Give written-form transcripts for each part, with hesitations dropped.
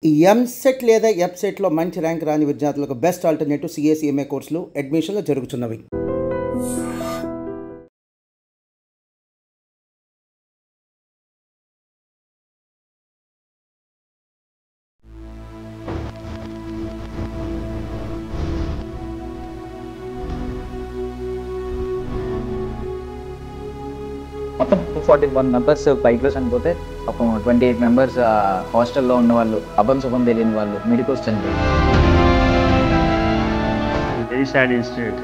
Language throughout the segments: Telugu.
ఈ ఎంసెట్ లేదా ఎఫ్సెట్లో మంచి ర్యాంక్ రాని విద్యార్థులకు బెస్ట్ ఆల్టర్నేటివ్ సిఏ కోర్సులు అడ్మిషన్లు జరుగుతున్నవి. మొత్తం 241 మెంబర్స్ బైక్లో చనిపోతే ఒక 28 మెంబర్స్ హాస్టల్లో ఉన్న వాళ్ళు, అభం శుభం తెలియని వాళ్ళు, మెడికోస్ చనిపోయారు. Very sad incident.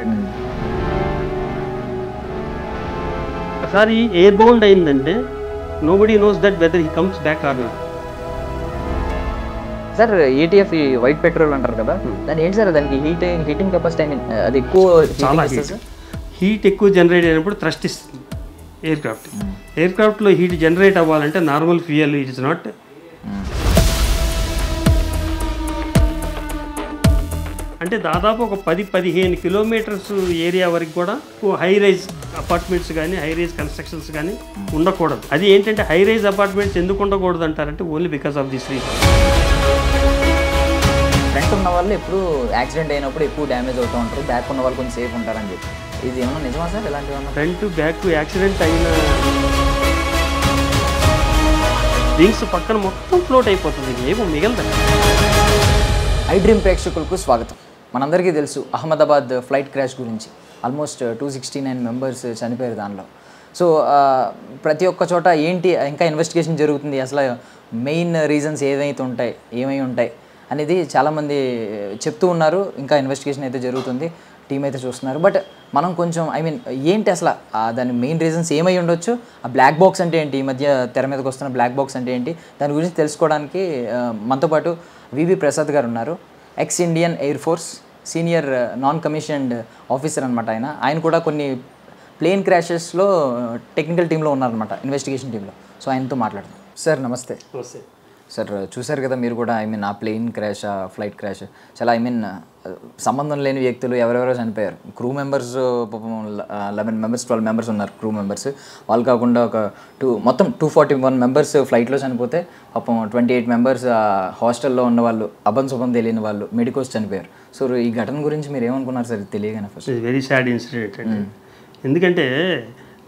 ఒకసారి ఎయిర్ బౌండ్ అయిందంటే nobody knows that whether he comes back or not. Sir ATF white petrol అంటారు కదా, దాని ఏంటి సార్ దానికి హీటింగ్ కెపాసిటీ అది ఎక్కువ, చాలా హీట్ ఎక్కువ జనరేట్ అయినప్పుడు థ్రస్ట్ ఇస్తుంది ఎయిర్ క్రాఫ్ట్లో హీట్ జనరేట్ అవ్వాలంటే normal fuel it is not. అంటే దాదాపు ఒక 10-15 కిలోమీటర్స్ ఏరియా వరకు కూడా హై రైజ్ అపార్ట్మెంట్స్ కానీ హై రైజ్ కన్స్ట్రక్షన్స్ కానీ ఉండకూడదు. అది ఏంటంటే హై రైజ్ అపార్ట్మెంట్స్ ఎందుకు ఉండకూడదు అంటారంటే only because of this reason. Front ఉన్న వాళ్ళు ఎప్పుడు యాక్సిడెంట్ అయినప్పుడు ఎక్కువ డ్యామేజ్ అవుతూ ఉంటారు, బ్యాక్ ఉన్న వాళ్ళు కొంచెం సేఫ్ ఉంటారని చెప్పి, ఇది ఏమన్నా నిజమా సార్? ఇలాంటివి ఫ్రంట్ బ్యాక్ యాక్సిడెంట్ అయిన వింగ్స్ పక్కన మొత్తం ఫ్లోట్ అయిపోతుంది, ఏమో మిగలదు. ఐ డ్రీమ్ ప్రేక్షకులకు స్వాగతం. మనందరికీ తెలుసు అహ్మదాబాద్ ఫ్లైట్ క్రాష్ గురించి. ఆల్మోస్ట్ 269 మెంబర్స్ చనిపోయారు దానిలో. సో ప్రతి ఒక్క చోట ఏంటి ఇంకా ఇన్వెస్టిగేషన్ జరుగుతుంది, అసలు మెయిన్ రీజన్స్ ఏమై ఉంటాయి అనేది చాలామంది చెప్తూ ఉన్నారు. ఇంకా ఇన్వెస్టిగేషన్ అయితే జరుగుతుంది, టీం అయితే చూస్తున్నారు. బట్ మనం కొంచెం ఏంటి అసలు దాని మెయిన్ రీజన్స్ ఏమై ఉండొచ్చు, ఆ బ్లాక్ బాక్స్ అంటే ఏంటి, ఈ మధ్య తెర మీదకి వస్తున్న బ్లాక్ బాక్స్ అంటే ఏంటి, దాని గురించి తెలుసుకోవడానికి మనతో పాటు వివి ప్రసాద్ గారు ఉన్నారు. X Indian air force senior non commissioned officer అనమాట. ఆయన కూడా కొన్ని ప్లేన్ క్రాషెస్లో టెక్నికల్ టీంలో ఉన్నారనమాట, ఇన్వెస్టిగేషన్ టీంలో. సో ఆయనతో మాట్లాడదాం. సార్ నమస్తే. సార్ చూసారు కదా మీరు కూడా, ఆ ప్లేన్ క్రాష్, ఫ్లైట్ క్రాష్ చాలా సంబంధం లేని వ్యక్తులు ఎవరెవరో చనిపోయారు. క్రూ మెంబర్స్ 11 మెంబర్స్ 12 మెంబర్స్ ఉన్నారు క్రూ మెంబర్స్. వాళ్ళు కాకుండా మొత్తం 241 మెంబర్స్ ఫ్లైట్లో చనిపోతే పాపం 28 మెంబర్స్ హాస్టల్లో ఉన్న వాళ్ళు, అభం శుభం తెలియని వాళ్ళు, మెడికోస్ చనిపోయారు. సో ఈ ఘటన గురించి మీరు ఏమనుకున్నారు సార్ తెలియగానే? ఫస్ట్ వెరీ సాడ్ ఇన్సిడెంట్ అండి. ఎందుకంటే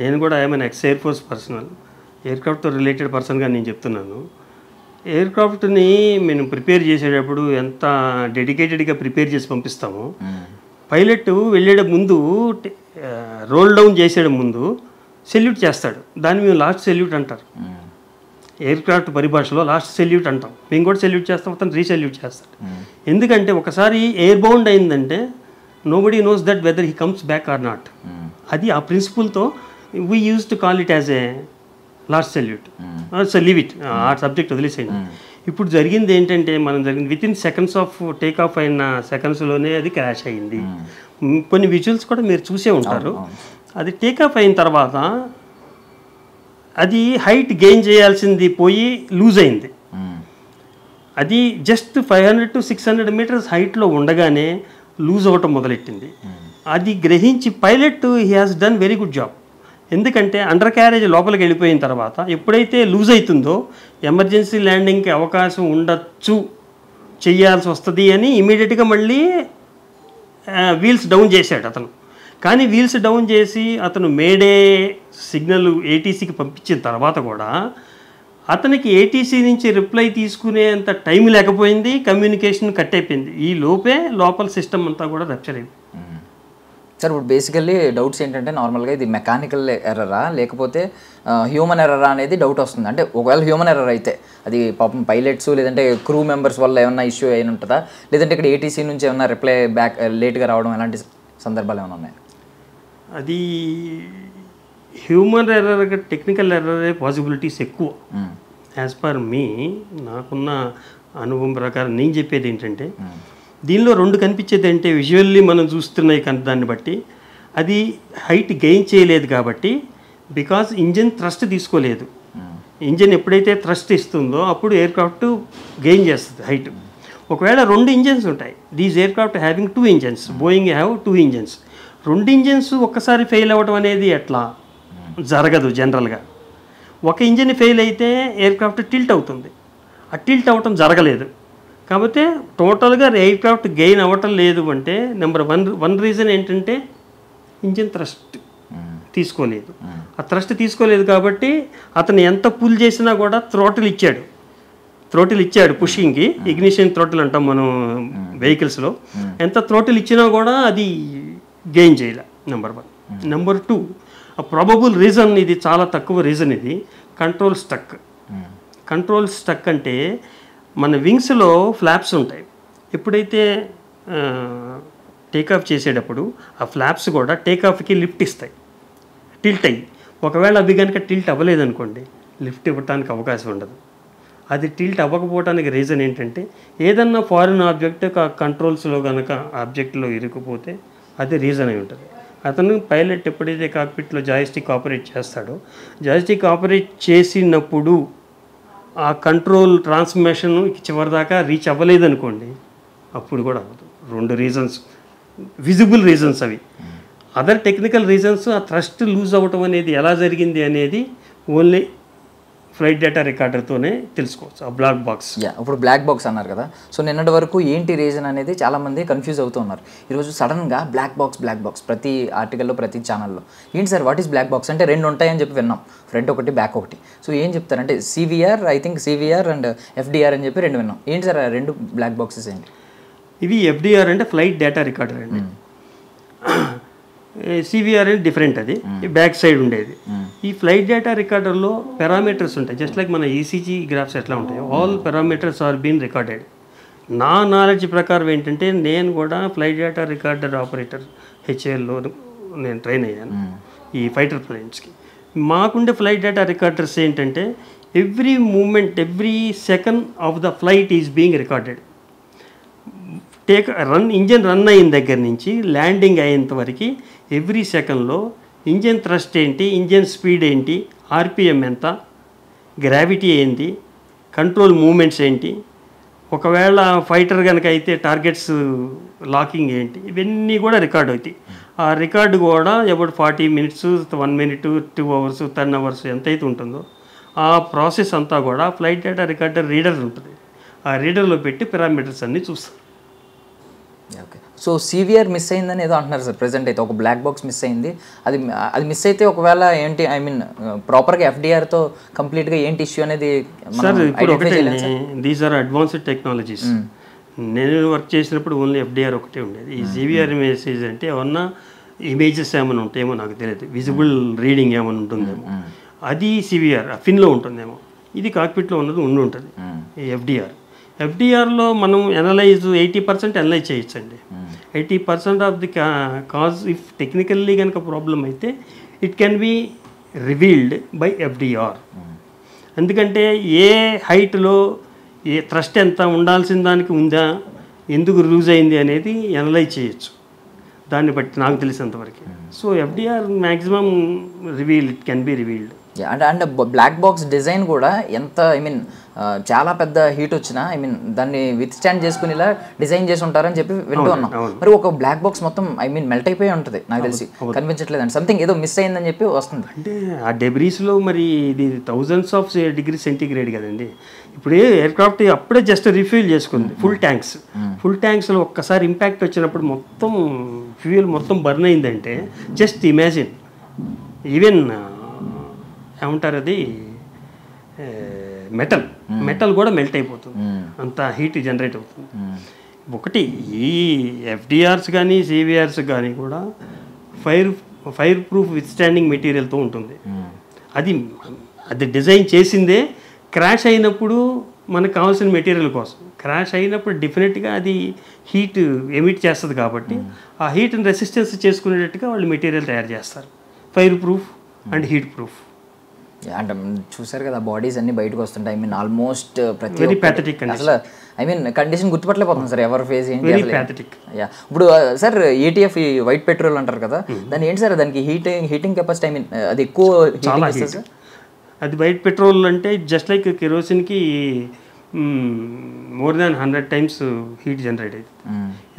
నేను కూడా ఎక్స్ ఎయిర్ ఫోర్స్ పర్సనల్, ఎయిర్క్రాఫ్ట్తో రిలేటెడ్ పర్సన్గా నేను చెప్తున్నాను. ఎయిర్క్రాఫ్ట్ని మేము ప్రిపేర్ చేసేటప్పుడు ఎంత డెడికేటెడ్గా ప్రిపేర్ చేసి పంపిస్తామో, పైలట్ వెళ్ళే ముందు రోల్ డౌన్ చేసే ముందు సెల్యూట్ చేస్తాడు. దాన్ని మేము లాస్ట్ సెల్యూట్ అంటారు. ఎయిర్క్రాఫ్ట్ పరిభాషలో లాస్ట్ సెల్యూట్ అంటాం. మేము కూడా సెల్యూట్ చేస్తాం, అతను రీసెల్యూట్ చేస్తాడు. ఎందుకంటే ఒకసారి ఎయిర్ బౌండ్ అయిందంటే nobody knows that whether he comes back or not. అది ఆ ప్రిన్సిపల్తో we use to call it as a last salute. So leave it, ఆ సబ్జెక్ట్ వదిలేసేయండి. ఇప్పుడు జరిగింది ఏంటంటే within seconds of take off అయిన సెకండ్స్లోనే అది క్రాష్ అయ్యింది. కొన్ని విజువల్స్ కూడా మీరు చూసే ఉంటారు. అది టేక్ ఆఫ్ అయిన తర్వాత అది హైట్ గెయిన్ చేయాల్సింది పోయి లూజ్ అయింది. అది జస్ట్ 500 to 600 మీటర్స్ హైట్లో ఉండగానే లూజ్ అవ్వటం మొదలెట్టింది. అది గ్రహించి pilot he has done very good job. ఎందుకంటే అండర్ క్యారేజ్ లోపలికి వెళ్ళిపోయిన తర్వాత ఎప్పుడైతే లూజ్ అవుతుందో ఎమర్జెన్సీ ల్యాండింగ్కి అవకాశం ఉండొచ్చు, చేయాల్సి వస్తుంది అని ఇమీడియట్గా మళ్ళీ వీల్స్ డౌన్ చేశాడు అతను. కానీ వీల్స్ డౌన్ చేసి అతను మేడే సిగ్నల్ ఏటీసీకి పంపించిన తర్వాత కూడా అతనికి ఏటీసీ నుంచి రిప్లై తీసుకునేంత టైం లేకపోయింది, కమ్యూనికేషన్ కట్ అయిపోయింది. ఈ లోపే లోపల సిస్టమ్ అంతా కూడా రప్చర్ అయింది. సార్ ఇప్పుడు బేసికల్లీ డౌట్స్ ఏంటంటే నార్మల్గా ఇది మెకానికల్ ఎర్రరా లేకపోతే హ్యూమన్ ఎర్రరా అనేది డౌట్ వస్తుంది. అంటే ఒకవేళ హ్యూమన్ ఎర్రర్ అయితే అది పాపం పైలట్స్ లేదంటే క్రూ మెంబర్స్ వల్ల ఏమన్నా ఇష్యూ అయిన ఉంటుందా, లేదంటే ఇక్కడ ఏటీసీ నుంచి ఏమన్నా రిప్లై బ్యాక్ లేట్గా రావడం, ఎలాంటి సందర్భాలు ఏమైనా ఉన్నాయి? అది human error, technical error possibilities ఎక్కువ. యాజ్ పర్ మీ, నాకున్న అనుభవం ప్రకారం నేను చెప్పేది ఏంటంటే దీనిలో రెండు కనిపించేది అంటే విజువల్లీ మనం చూస్తున్నాయి దాన్ని బట్టి అది హైట్ గెయిన్ చేయలేదు కాబట్టి, బికాజ్ ఇంజిన్ థ్రస్ట్ తీసుకోలేదు. ఇంజిన్ ఎప్పుడైతే థ్రస్ట్ ఇస్తుందో అప్పుడు ఎయిర్క్రాఫ్ట్ గెయిన్ చేస్తుంది హైట్. ఒకవేళ 2 ఇంజన్స్ ఉంటాయి, these aircraft having 2 engines, Boeing have 2 engines. 2 engines ఒక్కసారి ఫెయిల్ అవ్వడం అనేది ఎట్లా జరగదు జనరల్గా. ఒక ఇంజిన్ ఫెయిల్ అయితే ఎయిర్క్రాఫ్ట్ టిల్ట్ అవుతుంది, ఆ టిల్ట్ అవ్వటం జరగలేదు. కాకపోతే టోటల్గా ఎయిర్ క్రాఫ్ట్ గెయిన్ అవ్వటం లేదు అంటే నెంబర్ వన్ రీజన్ ఏంటంటే ఇంజిన్ థ్రస్ట్ తీసుకోలేదు. ఆ థ్రస్ట్ తీసుకోలేదు కాబట్టి అతను ఎంత పుల్ చేసినా కూడా థ్రోటిల్ ఇచ్చాడు పుషింగ్కి. ఇగ్నిషన్ థ్రోటిల్ అంటాం మనం వెహికల్స్లో. ఎంత థ్రోటిల్ ఇచ్చినా కూడా అది గెయిన్ చేయలే. నెంబర్ 1. నెంబర్ 2, ప్రాబబుల్ రీజన్, ఇది చాలా తక్కువ రీజన్, ఇది కంట్రోల్ స్టక్. కంట్రోల్ స్టక్ అంటే మన వింగ్స్లో ఫ్లాప్స్ ఉంటాయి. ఎప్పుడైతే టేకాఫ్ చేసేటప్పుడు ఆ ఫ్లాప్స్ కూడా టేకాఫ్కి లిఫ్ట్ ఇస్తాయి, టిల్ట్ అయ్యి. ఒకవేళ అవి కనుక టిల్ట్ అవ్వలేదనుకోండి, లిఫ్ట్ ఇవ్వడానికి అవకాశం ఉండదు. అది టిల్ట్ అవ్వకపోవడానికి రీజన్ ఏంటంటే ఏదన్నా ఫారిన్ ఆబ్జెక్ట్ కంట్రోల్స్లో కనుక ఆబ్జెక్ట్లో ఇరుక్కుపోతే అది రీజన్ అయి ఉంటుంది. అతను పైలట్ ఎప్పుడైతే కాక్పిట్లో జాయిస్టిక్ ఆపరేట్ చేస్తాడో, జాయిస్టిక్ ఆపరేట్ చేసినప్పుడు ఆ కంట్రోల్ ట్రాన్స్మిషన్ చివరిదాకా రీచ్ అవ్వలేదనుకోండి, అప్పుడు కూడా అవ్వదు. 2 రీజన్స్, విజిబుల్ రీజన్స్ అవి. అదర్ టెక్నికల్ రీజన్స్, ఆ థ్రస్ట్ లూజ్ అవ్వటం అనేది ఎలా జరిగింది అనేది ఓన్లీ ఫ్లైట్ డేటా రికార్డర్తోనే తెలుసుకోవచ్చు. ఆ బ్లాక్ బాక్స్. ఇప్పుడు బ్లాక్ బాక్స్ అన్నారు కదా, సో నిన్నటి వరకు ఏంటి రీజన్ అనేది చాలామంది కన్ఫ్యూజ్ అవుతూ ఉన్నారు. ఈరోజు సడన్గా బ్లాక్ బాక్స్ ప్రతి ఆర్టికల్లో, ప్రతి ఛానల్లో ఏంటి sir what is black box అంటే 2 ఉంటాయని చెప్పి విన్నాం, ఫ్రంట్ ఒకటి బ్యాక్ ఒకటి. సో ఏం చెప్తారంటే సివిఆర్ అండ్ ఎఫ్డిఆర్ అని చెప్పి 2 విన్నాం. ఏంటి సార్ 2 బ్లాక్ బాక్సెస్ ఏంటి? ఇవి ఎఫ్డిఆర్ అంటే ఫ్లైట్ డేటా రికార్డర్ అండి. సివిఆర్ అనేది డిఫరెంట్, అది బ్యాక్ సైడ్ ఉండేది. ఈ ఫ్లైట్ డేటా రికార్డర్లో పారామీటర్స్ ఉంటాయి, జస్ట్ లైక్ మన ఈసీజీ గ్రాఫ్స్ ఎట్లా ఉంటాయి. All parameters are been recorded. నా నాలెడ్జ్ ప్రకారం ఏంటంటే, నేను కూడా ఫ్లైట్ డేటా రికార్డర్ ఆపరేటర్ హెచ్ఏఎల్లో నేను ట్రైన్ అయ్యాను ఈ ఫైటర్ ప్లేన్స్కి. మాకుండే ఫ్లైట్ డేటా రికార్డర్స్ ఏంటంటే every moment, every second of the flight is being recorded. Engine run అయిన దగ్గర నుంచి ల్యాండింగ్ అయ్యేంత వరకు ఎవ్రీ సెకండ్లో ఇంజిన్ థ్రస్ట్ ఏంటి, ఇంజిన్ స్పీడ్ ఏంటి, ఆర్పిఎం ఎంత, గ్రావిటీ ఏంటి, కంట్రోల్ మూమెంట్స్ ఏంటి, ఒకవేళ ఫైటర్ కనుక అయితే టార్గెట్స్ లాకింగ్ ఏంటి, ఇవన్నీ కూడా రికార్డ్ అవుతాయి. ఆ రికార్డు కూడా about 40 minutes, 1 minute, 2 hours, 10 hours ఎంతైతే ఉంటుందో ఆ ప్రాసెస్ అంతా కూడా ఫ్లైట్ డేటా రికార్డర్ రీడర్ ఉంటుంది. ఆ రీడర్లో పెట్టి పారామీటర్స్ అన్నీ చూస్తాం. ఓకే, సో సివిఆర్ మిస్ అయిందని ఏదో అంటున్నారు సార్. ప్రెజెంట్ అయితే ఒక బ్లాక్ బాక్స్ మిస్ అయింది. అది మిస్ అయితే ఒకవేళ ఏంటి, ఐ మీన్ ప్రాపర్గా ఎఫ్డిఆర్తో కంప్లీట్గా ఏంటి ఇష్యూ అనేది సార్ ఇప్పుడు ఒకటే, దీస్ ఆర్ అడ్వాన్స్డ్ టెక్నాలజీస్. నేను వర్క్ చేసినప్పుడు ఓన్లీ ఎఫ్డిఆర్ ఒకటే ఉండేది. ఈ సివిఆర్ మెసేజ్ అంటే ఏమన్నా ఇమేజెస్ ఏమైనా ఉంటాయేమో నాకు తెలియదు, విజిబుల్ రీడింగ్ ఏమైనా ఉంటుందేమో, అది సివిఆర్ ఫిన్లో ఉంటుందేమో. ఇది కాక్పిట్లో ఉన్నది ఉంటుంది ఈ ఎఫ్డిఆర్లో మనం 80% అనలైజ్ చేయొచ్చండి. 80% of the cause if technically కనుక ప్రాబ్లం అయితే it can be revealed by FDR. ఎందుకంటే ఏ హైట్లో ఏ థ్రస్ట్ ఎంత ఉండాల్సిన దానికి ఉందా, ఎందుకు లూజ్ అయింది అనేది అనలైజ్ చేయొచ్చు దాన్ని బట్టి, నాకు తెలిసినంతవరకు. So FDR maximum it can be revealed. అంటే బ్లాక్ బాక్స్ డిజైన్ కూడా ఎంత, ఐ మీన్ చాలా పెద్ద హీట్ వచ్చినా, ఐ మీన్ దాన్ని విత్ స్టాండ్ చేసుకుని ఇలా డిజైన్ చేసి ఉంటారని చెప్పి వింటూ ఉన్నాం. మరి ఒక బ్లాక్ బాక్స్ మొత్తం ఐ మీన్ మెల్ట్ అయిపోయి ఉంటుంది నాకు తెలిసి, కనిపించట్లేదండి, సంథింగ్ ఏదో మిస్ అయిందని చెప్పి వస్తుంది. అంటే ఆ డెబ్రీస్లో మరి ఇది thousands of degrees సెంటిగ్రేడ్ కదండి. ఇప్పుడు ఎయిర్ క్రాఫ్ట్ అప్పుడే జస్ట్ రిఫ్యూల్ చేసుకుంది ఫుల్ ట్యాంక్స్లో ఒక్కసారి ఇంపాక్ట్ వచ్చినప్పుడు మొత్తం ఫ్యూయల్ మొత్తం బర్న్ అయిందంటే జస్ట్ ఇమాజిన్, ఈవెన్ ఏమంటారు అది మెటల్ కూడా మెల్ట్ అయిపోతుంది, అంత హీట్ జనరేట్ అవుతుంది. ఒకటి ఈ ఎఫ్డిఆర్స్ కానీ సివిఆర్స్ కానీ కూడా ఫైర్ ప్రూఫ్ విత్ స్టాండింగ్ మెటీరియల్తో ఉంటుంది. అది డిజైన్ చేసిందే క్రాష్ అయినప్పుడు మనకు కావాల్సిన మెటీరియల్ కోసం. క్రాష్ అయినప్పుడు డెఫినెట్గా అది హీట్ ఎమిట్ చేస్తుంది కాబట్టి ఆ హీట్ని రెసిస్టెన్స్ చేసుకునేటట్టుగా వాళ్ళు మెటీరియల్ తయారు చేస్తారు, fire proof and heat proof. అంటే చూసారు కదా బాడీస్ అన్ని బయటకు వస్తుంటాయి, I mean almost very pathetic అసలు, ఐ మీన్ కండిషన్ గుర్తుపట్టలేకపోతుంది సార్ ఎవరి ఫేస్ ఏంటి. ఇప్పుడు సార్ ఏటీఎఫ్ ఈ వైట్ పెట్రోల్ అంటారు కదా, దాని ఏంటి సార్ దానికి హీటింగ్ కెపాసిటీ, ఐ మీన్ అది ఎక్కువ చాలా హీట్. అది వైట్ పెట్రోల్ అంటే జస్ట్ లైక్ కెరోసిన్కి more than 100 times heat generate అవుతుంది.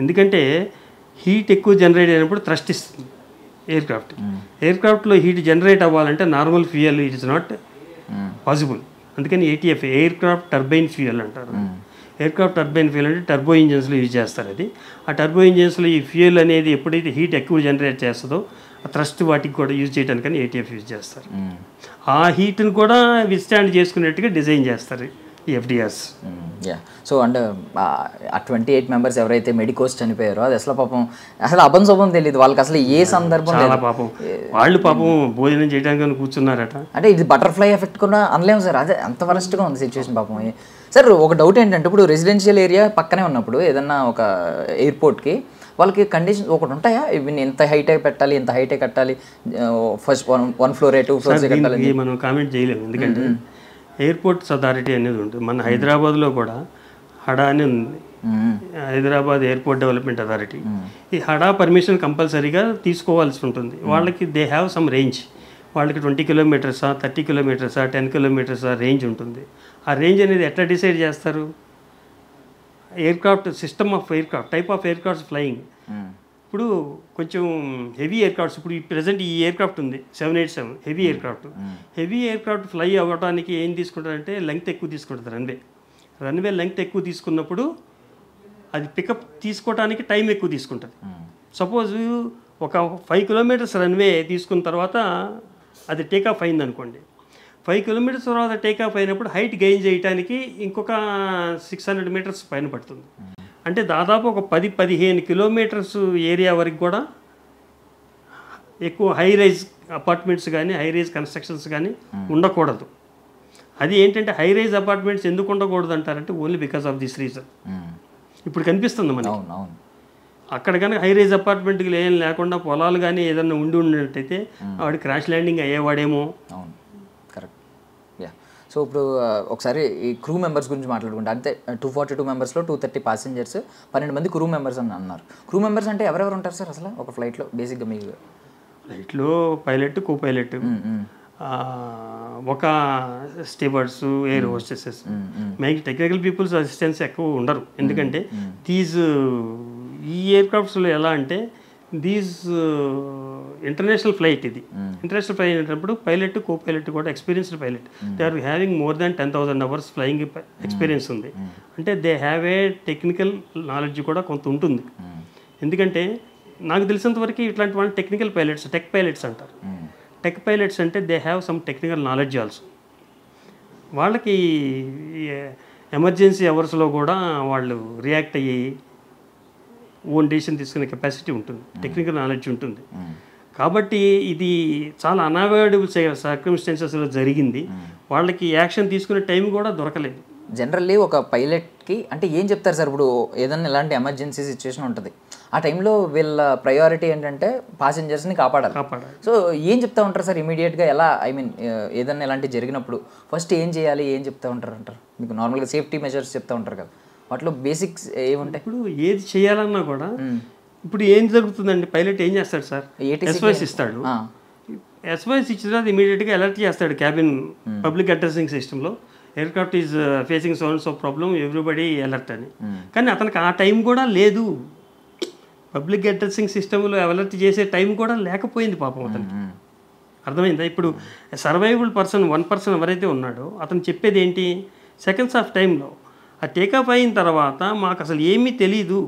ఎందుకంటే హీట్ ఎక్కువ జనరేట్ అయినప్పుడు థ్రస్ట్ ఇస్తుంది ఎయిర్ క్రాఫ్ట్లో హీట్ జనరేట్ అవ్వాలంటే normal fuel it is not possible. అందుకని ATF aircraft turbine fuel అంటారు. ఎయిర్క్రాఫ్ట్ టర్బైన్ ఫ్యూయల్ అంటే టర్బో ఇంజిన్స్లో యూజ్ చేస్తారు. అది ఆ టర్బో ఇంజిన్స్లో ఈ ఫ్యూయల్ అనేది ఎప్పుడైతే హీట్ ఎక్కువ జనరేట్ చేస్తుందో ఆ థ్రస్ట్ వాటికి కూడా యూజ్ చేయడానికని ATF యూజ్ చేస్తారు. ఆ హీట్ని కూడా విత్స్టాండ్ చేసుకునేట్టుగా డిజైన్ చేస్తారు ఈ FDRs. యా, సో అండ్ ఆ 28 మెంబర్స్ ఎవరైతే మెడికోస్ చనిపోయారో అది అసలు పాపం అసలు అభం తెలియదు వాళ్ళకి, అసలు ఏ సందర్భం చాలా పాపం వాళ్ళు పాపం భోజనం చేయడానికి కూర్చున్నారట. అంటే ఇది బటర్ఫ్లై ఎఫెక్ట్ కూడా అనలేము సార్, అదే అంత వరస్ట్గా ఉంది సిచ్యువేషన్ పాపం. సార్ ఒక డౌట్ ఏంటంటే ఇప్పుడు రెసిడెన్షియల్ ఏరియా పక్కనే ఉన్నప్పుడు ఏదన్నా ఒక ఎయిర్పోర్ట్కి వాళ్ళకి కండిషన్ ఒకటి ఉంటాయా, ఇవి ఎంత హైటే పెట్టాలి, ఎంత హైటే కట్టాలి, ఫస్ట్ 1 ఫ్లోర్ 2 ఫ్లోర్స్ కట్టాలి? మనం కామెంట్ చేయలేము, ఎందుకంటే ఎయిర్పోర్ట్స్ అథారిటీ అనేది ఉంటుంది. మన హైదరాబాద్లో కూడా హడా అని ఉంది, హైదరాబాద్ ఎయిర్పోర్ట్ డెవలప్మెంట్ అథారిటీ. ఈ హడా పర్మిషన్ కంపల్సరీగా తీసుకోవాల్సి ఉంటుంది. వాళ్ళకి దే హ్యావ్ సమ్ రేంజ్, వాళ్ళకి 20 కిలోమీటర్సా 30 కిలోమీటర్సా 10 కిలోమీటర్సా రేంజ్ ఉంటుంది. ఆ రేంజ్ అనేది ఎట్లా డిసైడ్ చేస్తారు? Aircraft system of aircraft, type of aircrafts flying. ఇప్పుడు కొంచెం హెవీ ఎయిర్క్రాఫ్ట్స్, ఇప్పుడు ఈ ప్రజెంట్ ఈ ఎయిర్క్రాఫ్ట్ ఉంది 787 heavy aircraft. Heavy aircraft fly అవ్వడానికి ఏం తీసుకుంటారంటే లెంగ్త్ ఎక్కువ తీసుకుంటుంది. రన్వే లెంగ్త్ ఎక్కువ తీసుకున్నప్పుడు అది పికప్ తీసుకోవడానికి టైం ఎక్కువ తీసుకుంటుంది. సపోజ్ ఒక 5 కిలోమీటర్స్ రన్వే తీసుకున్న తర్వాత అది టేకాఫ్ అయింది అనుకోండి, 5 కిలోమీటర్స్ తర్వాత టేకాఫ్ అయినప్పుడు హైట్ గెయిన్ చేయడానికి ఇంకొక 600 మీటర్స్ పైన పడుతుంది. అంటే దాదాపు ఒక 10-15 కిలోమీటర్స్ ఏరియా వరకు కూడా ఎక్కువ హై రైజ్ అపార్ట్మెంట్స్ కానీ హై రైజ్ కన్స్ట్రక్షన్స్ కానీ ఉండకూడదు. అది ఏంటంటే హై రైజ్ అపార్ట్మెంట్స్ ఎందుకు ఉండకూడదు అంటారంటే only because of this reason. ఇప్పుడు కనిపిస్తుంది మనకి అక్కడ కనుక హై రైజ్ అపార్ట్మెంట్కి ఏం లేకుండా పొలాలు కానీ ఏదన్నా ఉన్నట్టయితే వాడు క్రాష్ ల్యాండింగ్ అయ్యేవాడేమో. కరెక్ట్. యా, సో ఇప్పుడు ఒకసారి ఈ క్రూ మెంబర్స్ గురించి మాట్లాడుకుంటే అంటే 242 మెంబర్స్లో 230 ప్యాసింజర్స్ 12 మంది క్రూ మెంబర్స్ అని అన్నారు. క్రూ మెంబర్స్ అంటే ఎవరెవరు ఉంటారు సార్ అసలు ఒక ఫ్లైట్లో బేసిక్గా? మీకు ఫ్లైట్లో పైలట్, కో పైలట్, ఒక stewards, air hostesses, main technical peoples assistance ఎక్కువ ఉండరు. ఎందుకంటే ఈ ఎయిర్క్రాఫ్ట్స్లో ఎలా అంటే ఇంటర్నేషనల్ ఫ్లైట్, ఇది ఇంటర్నేషనల్ ఫ్లైట్ అయినప్పుడు పైలట్, కో పైలట్ కూడా experienced pilot. They are having more than 10,000 hours flying experience ఉంది. అంటే they have a technical knowledge కూడా కొంత ఉంటుంది. ఎందుకంటే నాకు తెలిసినంతవరకు ఇట్లాంటి వాళ్ళు టెక్నికల్ పైలట్స్, టెక్ పైలట్స్ అంటారు. టెక్ పైలట్స్ అంటే they have some technical knowledge also. వాళ్ళకి ఎమర్జెన్సీ అవర్స్లో కూడా వాళ్ళు రియాక్ట్ అయ్యి ఓన్ డెసిషన్ తీసుకునే కెపాసిటీ ఉంటుంది, టెక్నికల్ నాలెడ్జ్ ఉంటుంది. కాబట్టి ఇది చాలా అన్అవాయిడబుల్ సర్కమ్స్టాన్సెస్లో జరిగింది. వాళ్ళకి యాక్షన్ తీసుకునే టైం కూడా దొరకలేదు. జనరల్లీ ఒక పైలట్కి అంటే ఏం చెప్తారు సార్? ఇప్పుడు ఏదైనా ఇలాంటి ఎమర్జెన్సీ సిచ్యువేషన్ ఉంటుంది, ఆ టైంలో వీళ్ళ ప్రయారిటీ ఏంటంటే ప్యాసింజర్స్ని కాపాడాలి. సో ఏం చెప్తా ఉంటారు సార్ ఇమీడియట్గా? ఎలా ఏదైనా ఇలాంటి జరిగినప్పుడు ఫస్ట్ ఏం చేయాలి, ఏం చెప్తా ఉంటారు మీకు? నార్మల్గా సేఫ్టీ మెజర్స్ చెప్తా ఉంటారు కదా, వాటిలో బేసిక్స్ ఏముంటాయి? ఇప్పుడు ఏది చేయాలన్నా కూడా ఇప్పుడు ఏం జరుగుతుందండి, పైలట్ ఏం చేస్తాడు సార్? SOS ఇస్తాడు. SOS ఇచ్చిన తర్వాత ఇమీడియట్గా అలర్ట్ చేస్తాడు క్యాబిన్ పబ్లిక్ అడ్రసింగ్ సిస్టంలో, aircraft is facing so problem, everybody alert అని. కానీ అతనికి ఆ టైం కూడా లేదు. పబ్లిక్ అడ్రసింగ్ సిస్టంలో అలర్ట్ చేసే టైం కూడా లేకపోయింది పాపం అతనికి. అర్థమైందా? ఇప్పుడు సర్వైవబుల్ పర్సన్ 1 ఎవరైతే ఉన్నాడో అతను చెప్పేది ఏంటి, సెకండ్స్ ఆఫ్ టైంలో ఆ టేకాఫ్ అయిన తర్వాత మాకు అసలు ఏమీ తెలీదు.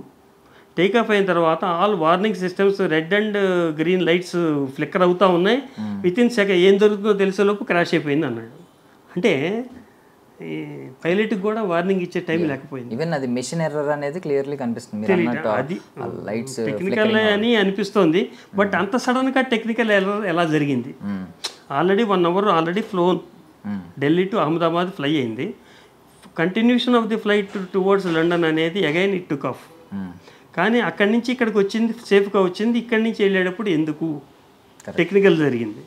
టేకాఫ్ అయిన తర్వాత all warning systems red and green lights flicker అవుతూ ఉన్నాయి, వితిన్ సెకండ్ ఏం జరుగుతుందో తెలిసేలోపు క్రాష్ అయిపోయింది అన్నాడు. అంటే ఈ పైలట్కి కూడా వార్నింగ్ ఇచ్చే టైం లేకపోయింది. ఈవెన్ అది మెషిన్ ఎర్రర్ అనేది క్లియర్లీ కనిపిస్తుంది. అది టెక్నికల్ అని అనిపిస్తోంది, బట్ అంత సడన్గా టెక్నికల్ ఎర్రర్ ఎలా జరిగింది? Already 1 hour already flown, Delhi to Ahmedabad fly అయింది. Continuation of the flight towards London అనేది అగైన్ ఇట్ టుక్ ఆఫ్. కానీ అక్కడి నుంచి ఇక్కడికి వచ్చింది, సేఫ్గా వచ్చింది. ఇక్కడి నుంచి వెళ్ళేటప్పుడు ఎందుకు టెక్నికల్ జరిగింది?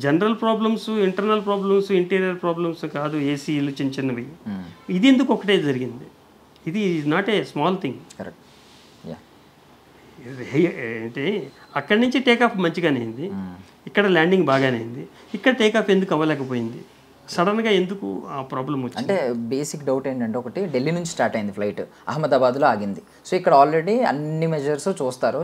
General problems, internal problems, interior problems కాదు, ఏసీలు చిన్నవి. ఇది ఎందుకు ఒకటే జరిగింది? ఇది is not a small thing. అంటే అక్కడి నుంచి టేకాఫ్ మంచిగానే అయింది, ఇక్కడ ల్యాండింగ్ బాగానే అయింది, ఇక్కడ టేకాఫ్ ఎందుకు అవ్వలేకపోయింది? సడన్గా ఎందుకు ఆ ప్రాబ్లం వచ్చింది? అంటే బేసిక్ డౌట్ ఏంటంటే, ఒకటి ఢిల్లీ నుంచి స్టార్ట్ అయింది ఫ్లైట్, అహ్మదాబాద్లో ఆగింది. సో ఇక్కడ ఆల్రెడీ అన్ని మెజర్స్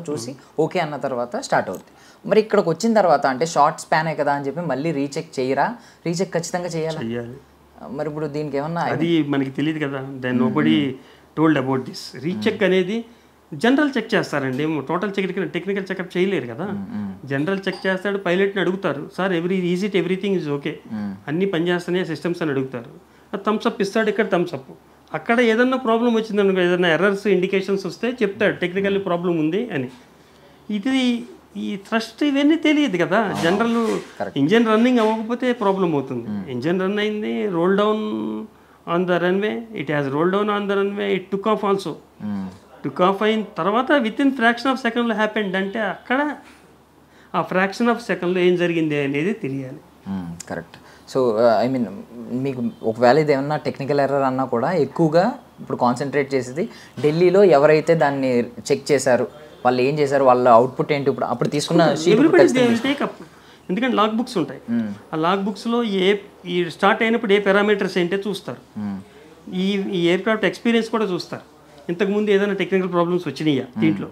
చూసి ఓకే అన్న తర్వాత స్టార్ట్ అవుతుంది. మరి ఇక్కడికి వచ్చిన తర్వాత అంటే షార్ట్ స్పానే కదా అని చెప్పి మళ్ళీ రీచెక్ చేయరా? రీచెక్ ఖచ్చితంగా చేయాలి. మరి ఇప్పుడు దీనికి ఏమన్నా అది మనకి తెలియదు కదా, then nobody told about this. Recheck అనేది జనరల్ చెక్ చేస్తారండి, టోటల్ టెక్నికల్ చెకప్ చేయలేరు కదా. జనరల్ చెక్ చేస్తాడు, పైలట్ని అడుగుతారు, సార్ ఎవ్రీథింగ్ ఈజ్ ఓకే, అన్నీ పనిచేస్తున్నాయి సిస్టమ్స్ అని అడుగుతారు. థమ్స్ అప్ ఇస్తాడు, ఇక్కడ థమ్స్ అప్. అక్కడ ఏదన్నా ప్రాబ్లం వచ్చిందనుకో, ఏదైనా ఎర్రర్స్ ఇండికేషన్స్ వస్తే చెప్తాడు టెక్నికల్ ప్రాబ్లం ఉంది అని. ఇది ఈ థ్రస్ట్ ఇవన్నీ తెలియదు కదా. జనరల్ ఇంజన్ రన్నింగ్ అవ్వకపోతే ప్రాబ్లం అవుతుంది. ఇంజన్ రన్ అయింది, roll down on the runway, it has roll down on the runway, it took off also. Took off అయిన తర్వాత విత్ ఇన్ ఫ్రాక్షన్ ఆఫ్ సెకండ్లో హ్యాపెండ్ అంటే అక్కడ ఆ ఫ్రాక్షన్ ఆఫ్ సెకండ్లో ఏం జరిగింది అనేది తెలియాలి. కరెక్ట్. సో ఐ మీన్ మీకు ఒకవేళ ఇది ఏమన్నా టెక్నికల్ ఎర్రర్ అన్నా కూడా ఎక్కువగా ఇప్పుడు కాన్సన్ట్రేట్ చేసేది ఢిల్లీలో ఎవరైతే దాన్ని చెక్ చేశారు, వాళ్ళు ఏం చేశారు, వాళ్ళ అవుట్పుట్ ఏంటి, ఇప్పుడు అప్పుడు తీసుకున్న టేకప్. ఎందుకంటే లాగ్ బుక్స్ ఉంటాయి, ఆ లాగ్ బుక్స్లో ఈ స్టార్ట్ అయినప్పుడు ఏ పారామీటర్స్ ఏంటో చూస్తారు. ఈ ఎయిర్ క్రాఫ్ట్ ఎక్స్పీరియన్స్ కూడా చూస్తారు. ఇంతకుముందు ఏదైనా టెక్నికల్ ప్రాబ్లమ్స్ వచ్చినాయా దీంట్లో,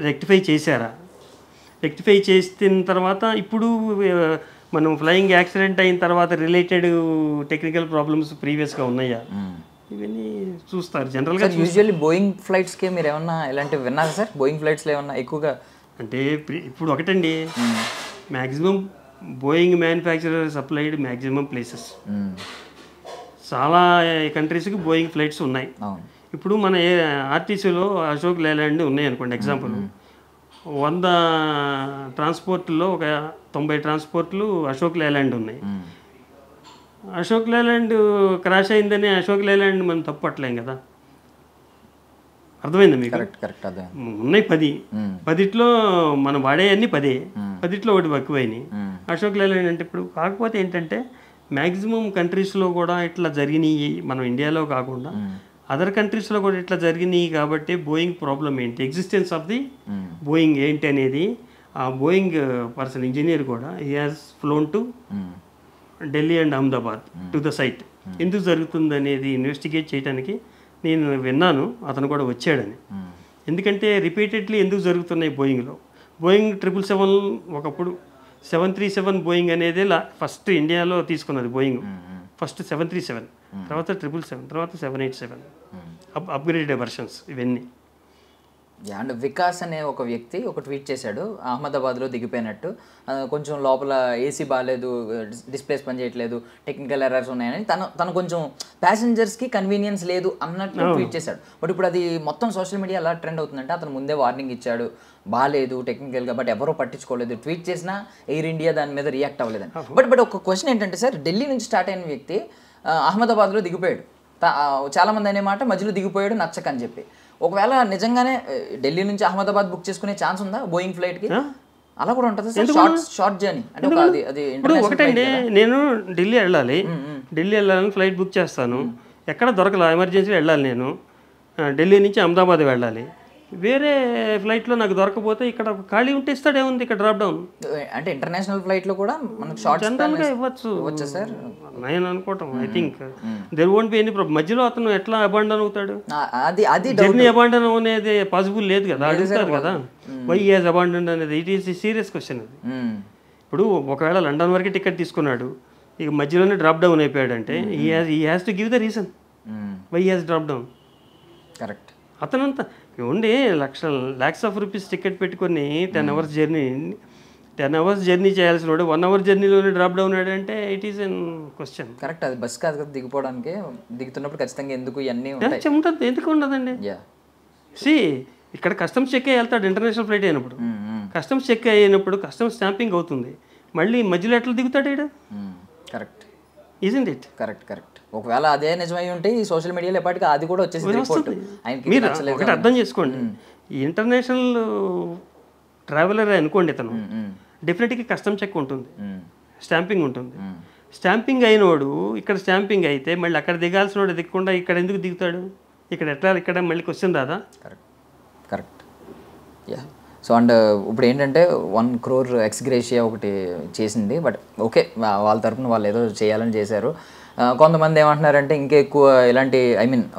రెక్టిఫై చేశారా, రెక్టిఫై చేసిన తర్వాత ఇప్పుడు మనం ఫ్లయింగ్ యాక్సిడెంట్ అయిన తర్వాత రిలేటెడ్ టెక్నికల్ ప్రాబ్లమ్స్ ప్రీవియస్గా ఉన్నాయా, ఇవన్నీ చూస్తారు జనరల్గా. యూజువల్లీ బోయింగ్ ఫ్లైట్స్కి మీరు ఏమన్నా ఇలాంటివి విన్నారా సార్? బోయింగ్ ఫ్లైట్స్లో ఏమన్నా ఎక్కువగా అంటే ఇప్పుడు ఒకటండి, maximum Boeing manufacturer supplied maximum places, చాలా కంట్రీస్కి బోయింగ్ ఫ్లైట్స్ ఉన్నాయి. ఇప్పుడు మన ఆర్టీసీలో అశోక్ లేలాండ్ ఉన్నాయి అనుకోండి ఎగ్జాంపుల్, 100 ట్రాన్స్పోర్ట్లో ఒక 90 ట్రాన్స్పోర్ట్లు అశోక్ లేలాండ్ ఉన్నాయి. అశోక్ లేలాండ్ క్రాష్ అయిందని అశోక్ లేలాండ్ మనం తప్పట్లేం కదా, అర్థమైందా మీకు? ఉన్నాయి 10లో మనం వాడే అన్ని 10లో ఒకటి ఎక్కువైనాయి అశోక్ లేలాండ్ అంటే. ఇప్పుడు కాకపోతే ఏంటంటే మ్యాక్సిమం కంట్రీస్లో కూడా ఇట్లా జరిగినాయి, మనం ఇండియాలో కాకుండా అదర్ కంట్రీస్లో కూడా ఇట్లా జరిగినాయి. కాబట్టి బోయింగ్ ప్రాబ్లం ఏంటి, ఎగ్జిస్టెన్స్ ఆఫ్ ది బోయింగ్ ఏంటి అనేది ఆ బోయింగ్ పర్సన్ ఇంజనీర్ కూడా he has flown to Delhi and Ahmedabad to the site. ఎందుకు జరుగుతుంది అనేది ఇన్వెస్టిగేట్ చేయడానికి నేను విన్నాను, అతను కూడా వచ్చాడని. ఎందుకంటే రిపీటెడ్లీ ఎందుకు జరుగుతున్నాయి బోయింగ్లో. బోయింగ్ 777 ఒకప్పుడు 737 బోయింగ్ అనేది ఫస్ట్ ఇండియాలో తీసుకున్నది బోయింగ్. ఫస్ట్ 737, తర్వాత 777, తర్వాత 787 అప్గ్రేడెడ్ వెర్షన్స్ ఇవన్నీ. అండ్ వికాస్ అనే ఒక వ్యక్తి ఒక ట్వీట్ చేశాడు, అహ్మదాబాద్లో దిగిపోయినట్టు, కొంచెం లోపల ఏసీ బాగాలేదు, డిస్ప్లేస్ పని చేయట్లేదు, టెక్నికల్ ఎర్రర్స్ ఉన్నాయని తను కొంచెం ప్యాసింజర్స్కి కన్వీనియన్స్ లేదు అన్నట్టు ట్వీట్ చేశాడు. బట్ ఇప్పుడు అది మొత్తం సోషల్ మీడియా ఎలా ట్రెండ్ అవుతుందంటే అతను ముందే వార్నింగ్ ఇచ్చాడు, బాగాలేదు టెక్నికల్గా, బట్ ఎవరో పట్టించుకోలేదు, ట్వీట్ చేసినా ఎయిర్ ఇండియా దాని మీద రియాక్ట్ అవ్వలేదని. బట్ ఒక క్వశ్చన్ ఏంటంటే సార్, ఢిల్లీ నుంచి స్టార్ట్ అయిన వ్యక్తి అహ్మదాబాద్లో దిగిపోయాడు, చాలామంది అనే మాట మధ్యలో దిగిపోయాడు నచ్చకని చెప్పి. ఒకవేళ నిజంగానే ఢిల్లీ నుంచి అహ్మదాబాద్ బుక్ చేసుకునే ఛాన్స్ ఉందా బోయింగ్ ఫ్లైట్కి? అలా కూడా ఉంటుంది సార్, షార్ట్ జర్నీ అంటే అది. ఇప్పుడు ఒకటండి, నేను ఢిల్లీ వెళ్ళాలని ఫ్లైట్ బుక్ చేస్తాను, ఎక్కడ దొరకలా, ఎమర్జెన్సీ వెళ్ళాలి, నేను ఢిల్లీ నుంచి అహ్మదాబాద్ వెళ్ళాలి, వేరే ఫ్లైట్లో నాకు దొరకపోతే ఇక్కడ ఖాళీ ఉంటే ఇస్తాడేముంది, ఇక్కడ డ్రాప్ డౌన్ అంటే ఇంటర్నేషనల్ ఫ్లైట్లో కూడా మనకు షార్ట్ జనరల్గా ఇవ్వచ్చు సార్ నేను అనుకోవటం. I think there won't be any problem. మధ్యలో అతను ఎట్లా అబాండన్ అవుతాడు, జర్నీ అబాండన్ అనేది పాసిబుల్ లేదు కదా, అడుగుతారు కదా వై హాజ్ అబాండన్ అనేది. ఇట్ ఈస్ సీరియస్ క్వశ్చన్ అది. ఇప్పుడు ఒకవేళ లండన్ వరకు టికెట్ తీసుకున్నాడు, ఇక మధ్యలోనే డ్రాప్ డౌన్ అయిపోయాడు అంటే he has to give the reason why has drop down. Correct. అతనంతా ఉండి లాక్స్ ఆఫ్ రూపీస్ టికెట్ పెట్టుకొని 10 అవర్స్ జర్నీ చేయాల్సిన వాడు 1 అవర్ జర్నీలోనే డ్రాప్ డౌన్ అంటే it is an question. Correct, అది బస్ కాదు కదా, దిగిపోవడానికి దిగుతున్నప్పుడు ఖచ్చితంగా ఎందుకు ఇవన్నీ ఉంటుంది, ఎందుకు ఉండదండి. ఇక్కడ కస్టమ్స్ చెక్ అయ్యి వెళ్తాడు ఇంటర్నేషనల్ ఫ్లైట్ అయినప్పుడు, కస్టమ్స్ చెక్ అయినప్పుడు కస్టమ్స్ స్టాంపింగ్ అవుతుంది, మళ్ళీ మధ్యలో ఎట్లా దిగుతాడు ఇక్కడ. Correct, isn't it? కరెక్ట్. ఒకవేళ అదే నిజమై ఉంటే ఈ సోషల్ మీడియాలో ఎప్పటికీ అది కూడా వచ్చేసి మీరు ఒకటి అర్థం చేసుకోండి, ఈ ఇంటర్నేషనల్ ట్రావెలర్ అనుకోండి, ఇతను డెఫినెట్గా కస్టమ్ చెక్ ఉంటుంది, స్టాంపింగ్ ఉంటుంది. స్టాంపింగ్ అయినవాడు ఇక్కడ స్టాంపింగ్ అయితే మళ్ళీ అక్కడ దిగాల్సిన వాడు దిగకుండా ఇక్కడ ఎందుకు దిగుతాడు, ఇక్కడ మళ్ళీ క్వశ్చన్ రాదా? కరెక్ట్. సో అండ్ ఇప్పుడు ఏంటంటే 1 crore ఎక్స్గ్రేషియా ఒకటి చేసింది, బట్ ఓకే వాళ్ళ తరపున వాళ్ళు ఏదో చేయాలని చేశారు. కొంతమంది ఏమంటున్నారంటే ఇంకా ఎక్కువ ఇలాంటి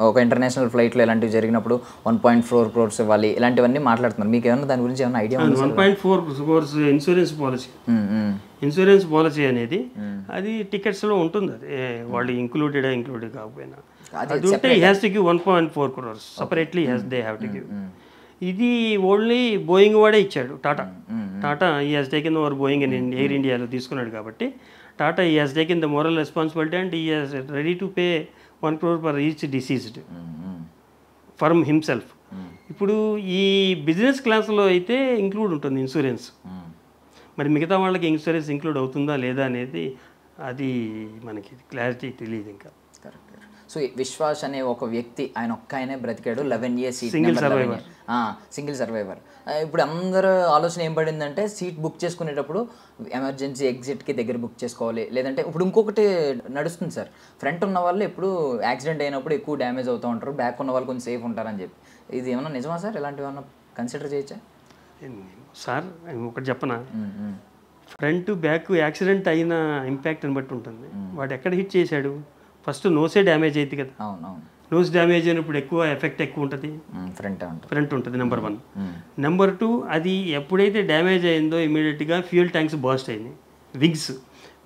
ఒక ఇంటర్నేషనల్ ఫ్లైట్లో ఇలాంటివి జరిగినప్పుడు 1.4 crores ఇవ్వాలి, ఇలాంటివన్నీ మాట్లాడుతున్నారు. మీకు ఏమన్నా దాని గురించి ఏమైనా ఐడియా ఉంది? 1.4 crores insurance policy. Insurance policy అనేది అది టికెట్స్లో ఉంటుంది. అది వాళ్ళు ఇంక్లూడెడ్ కాకపోయినా అది ఉంటే he has to give 1.4 crores separately they have to give. ఇది ఓన్లీ బోయింగ్ వాడే ఇచ్చాడు. Tata he has taken over Boeing and air ఇండియాలో తీసుకున్నాడు కాబట్టి Tata he has taken the moral responsibility and he has ready to pay 1 crore for each deceased for himself. ఇప్పుడు ఈ బిజినెస్ క్లాస్లో అయితే ఇంక్లూడ్ ఉంటుంది ఇన్సూరెన్స్. మరి మిగతా వాళ్ళకి ఇన్సూరెన్స్ ఇంక్లూడ్ అవుతుందా లేదా అనేది అది మనకి క్లారిటీ తెలియదు ఇంకా. సో విశ్వాస్ అనే ఒక వ్యక్తి ఆయన ఒక్కనే బ్రతికాడు 11 years, సింగిల్ సర్వైవర్. ఇప్పుడు అందరూ ఆలోచన ఏం పడిందంటే సీట్ బుక్ చేసుకునేటప్పుడు ఎమర్జెన్సీ ఎగ్జిట్కి దగ్గర బుక్ చేసుకోవాలి, లేదంటే ఇప్పుడు ఇంకొకటి నడుస్తుంది సార్, ఫ్రంట్ ఉన్న వాళ్ళు ఎప్పుడు యాక్సిడెంట్ అయినప్పుడు ఎక్కువ డ్యామేజ్ అవుతూ ఉంటారు, బ్యాక్ ఉన్న వాళ్ళు కొంచెం సేఫ్ ఉంటారని చెప్పి. ఇది ఏమన్నా నిజమా సార్? ఇలాంటివి ఏమన్నా కన్సిడర్ చేయొచ్చా సార్? ఒకటి చెప్పనా, ఫ్రంట్ బ్యాక్ యాక్సిడెంట్ అయిన ఇంపాక్ట్ని బట్టి ఉంటుంది. వాడు ఎక్కడ హిట్ చేశాడు, ఫస్ట్ నోసే డ్యామేజ్ అవుతుంది కదా. నోస్ డ్యామేజ్ అయినప్పుడు ఎక్కువ ఎఫెక్ట్ ఎక్కువ ఉంటుంది, ఫ్రంట్ ఉంటుంది నెంబర్ 1. నెంబర్ 2, అది ఎప్పుడైతే డ్యామేజ్ అయిందో ఇమీడియట్గా ఫ్యూయల్ ట్యాంక్స్ బర్స్ట్ అయింది.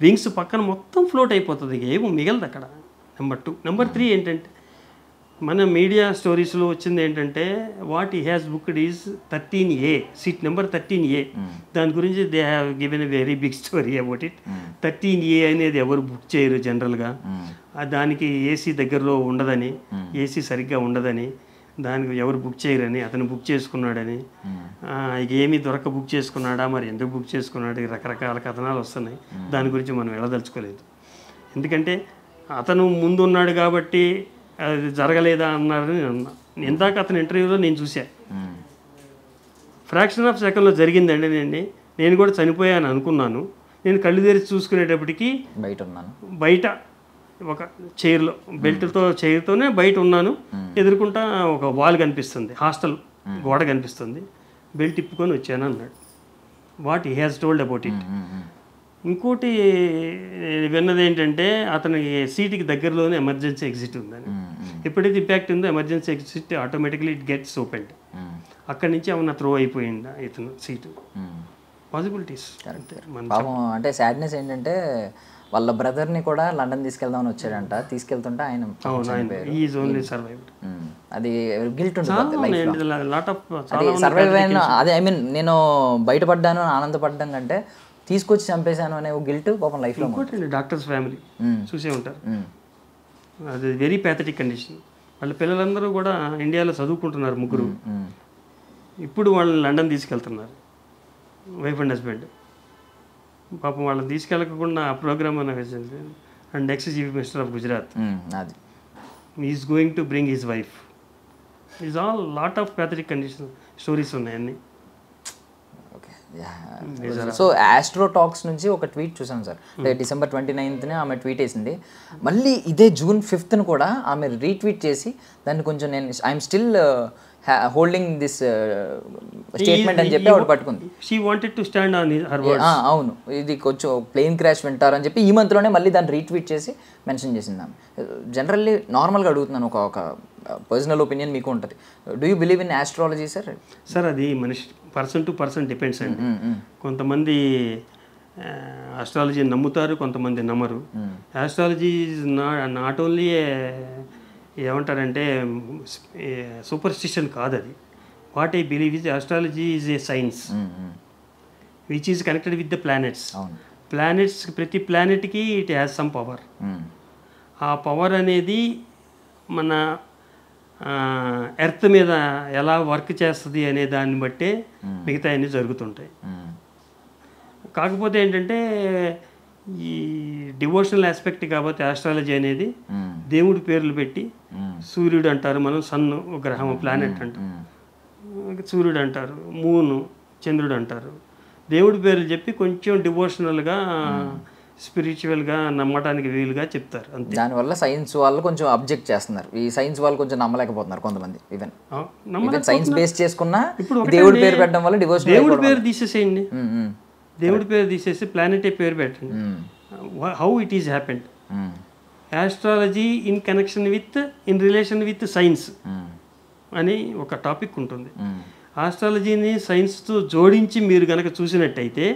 వింగ్స్ పక్కన మొత్తం ఫ్లోట్ అయిపోతుంది, ఏమో మిగలదు అక్కడ. నెంబర్ 2. నెంబర్ 3 ఏంటంటే మన మీడియా స్టోరీస్లో వచ్చింది ఏంటంటే what he has booked is 13A, seat number 13A. దాని గురించి they have given a very big story about it. 13A అనేది ఎవరు బుక్ చేయరు జనరల్గా. దానికి ఏసీ దగ్గరలో ఉండదని, ఏసీ సరిగ్గా ఉండదని, దానికి ఎవరు బుక్ చేయరని, అతను బుక్ చేసుకున్నాడని, ఇక ఏమీ దొరక బుక్ చేసుకున్నాడా, మరి ఎందుకు బుక్ చేసుకున్నాడు, రకరకాల కథనాలు వస్తున్నాయి. దాని గురించి మనం వెళ్ళదలుచుకోలేదు. ఎందుకంటే అతను ముందు ఉన్నాడు కాబట్టి అది జరగలేదా అన్నారని అన్నా. ఇందాక అతని ఇంటర్వ్యూలో నేను చూసా, ఫ్రాక్షన్ ఆఫ్ సెకండ్లో జరిగిందండి. నేను కూడా చనిపోయాను అనుకున్నాను. నేను కళ్ళు తెరిచి చూసుకునేటప్పటికి బయట ఒక చైర్లో చైర్తోనే బయట ఉన్నాను. ఎదుర్కొంటా ఒక వాల్ కనిపిస్తుంది, హాస్టల్ గోడ కనిపిస్తుంది, బెల్ట్ తిప్పుకొని వచ్చాను అన్నాడు. What he has told about it. ఇంకోటి విన్నది ఏంటంటే అతనికి సీటుకి దగ్గరలోనే ఎమర్జెన్సీ ఎగ్జిట్ ఉందని. ఎప్పుడైతే ఇంపాక్ట్ ఉందో emergency exit automatically it gets opened. అక్కడి నుంచి ఏమన్నా త్రో అయిపోయిందా ఇతను సీటు, పాసిబిలిటీస్. అంటే సాడ్నెస్ ఏంటంటే వాళ్ళ బ్రదర్ని కూడా లండన్ తీసుకెళ్దామని వచ్చాడంట, తీసుకెళ్తుంటే ఆయన అది గిల్ట్ ఉంటుంది. సర్వైవ్ అయిన అదే నేను బయటపడ్డాను ఆనందపడ్డం కంటే తీసుకొచ్చి చంపేశాను అనే ఒక గిల్ట్ పాపం లైఫ్లో. డాక్టర్స్ ఫ్యామిలీ చూసే ఉంటారు, అది వెరీ ప్యాథటిక్ కండిషన్. వాళ్ళ పిల్లలందరూ కూడా ఇండియాలో చదువుకుంటున్నారు, 3. ఇప్పుడు వాళ్ళని లండన్ తీసుకెళ్తున్నారు, వైఫ్ అండ్ హస్బెండ్. పాపం వాళ్ళని తీసుకెళ్ళకుండా ఆ program and next chief minister of Gujarat is going to bring his wife. Is all lot of pathetic condition stories ఉన్నాయన్నీ. సో ఆస్ట్రో టాక్స్ నుంచి ఒక ట్వీట్ చూసాను సార్, December 29th ఆమె ట్వీట్ వేసింది. మళ్ళీ ఇదే June 5th కూడా ఆమె రీట్వీట్ చేసి దాన్ని కొంచెం నేను I'm still holding this statement అని చెప్పి ఆవిడ పట్టుకుంది. అవును, ఇది కొంచెం ప్లేన్ క్రాష్ వింటారని చెప్పి ఈ మంత్లోనే మళ్ళీ దాన్ని రీట్వీట్ చేసి మెన్షన్ చేసింది ఆమె. జనరల్లీ నార్మల్గా అడుగుతున్నాను, ఒక పర్సనల్ ఒపీనియన్ మీకు ఉంటుంది. Do you believe in astrology sir? Sir అది మనిషి పర్సన్ టు పర్సన్ డిపెండ్స్ అండి. కొంతమంది ఆస్ట్రాలజీ నమ్ముతారు, కొంతమంది నమ్మరు. ఆస్ట్రాలజీ ఈజ్ నాట్ ఓన్లీ ఏమంటారంటే సూపర్స్టిషన్ కాదు అది. What I believe is astrology is a science which is connected with the planets. Planets, ప్రతి ప్లానెట్కి ఇట్ హ్యాస్ సమ్ పవర్. ఆ పవర్ అనేది మన ఎర్త్ మీద ఎలా వర్క్ చేస్తుంది అనే దాన్ని బట్టే మిగతా అన్నీ జరుగుతుంటాయి. కాకపోతే ఏంటంటే ఈ డివోషనల్ ఆస్పెక్ట్ కాబట్టి ఆస్ట్రాలజీ అనేది దేవుడి పేర్లు పెట్టి, సూర్యుడు అంటారు మనం, సన్ను ఒక గ్రహం ప్లానెట్ అంటారు, సూర్యుడు అంటారు, మూను, చంద్రుడు అంటారు, దేవుడి పేర్లు చెప్పి కొంచెం డివోషనల్గా స్పిరిచువల్గా నమ్మడానికి వీలుగా చెప్తారు అంతే. దానివల్ల సైన్స్ వాళ్ళు కొంచెం అబ్జెక్ట్ చేస్తున్నారు, ఈ సైన్స్ వాళ్ళు కొంచెం నమ్మలేకపోతున్నారు కొంతమంది. ఈవెన్ సైన్స్ బేస్ చేసుకున్నా దేవుడి పేరు పెట్టడం వల్ల డివోషన్. దేవుడి పేరు తీసేసేయండి, దేవుడి పేరు తీసేసి ప్లానెట్ పేరు పెట్టండి. How it is happened. Astrology in connection in relation with science అని ఒక టాపిక్ ఉంటుంది. ఆస్ట్రాలజీని సైన్స్తో జోడించి మీరు కనుక చూసినట్టయితే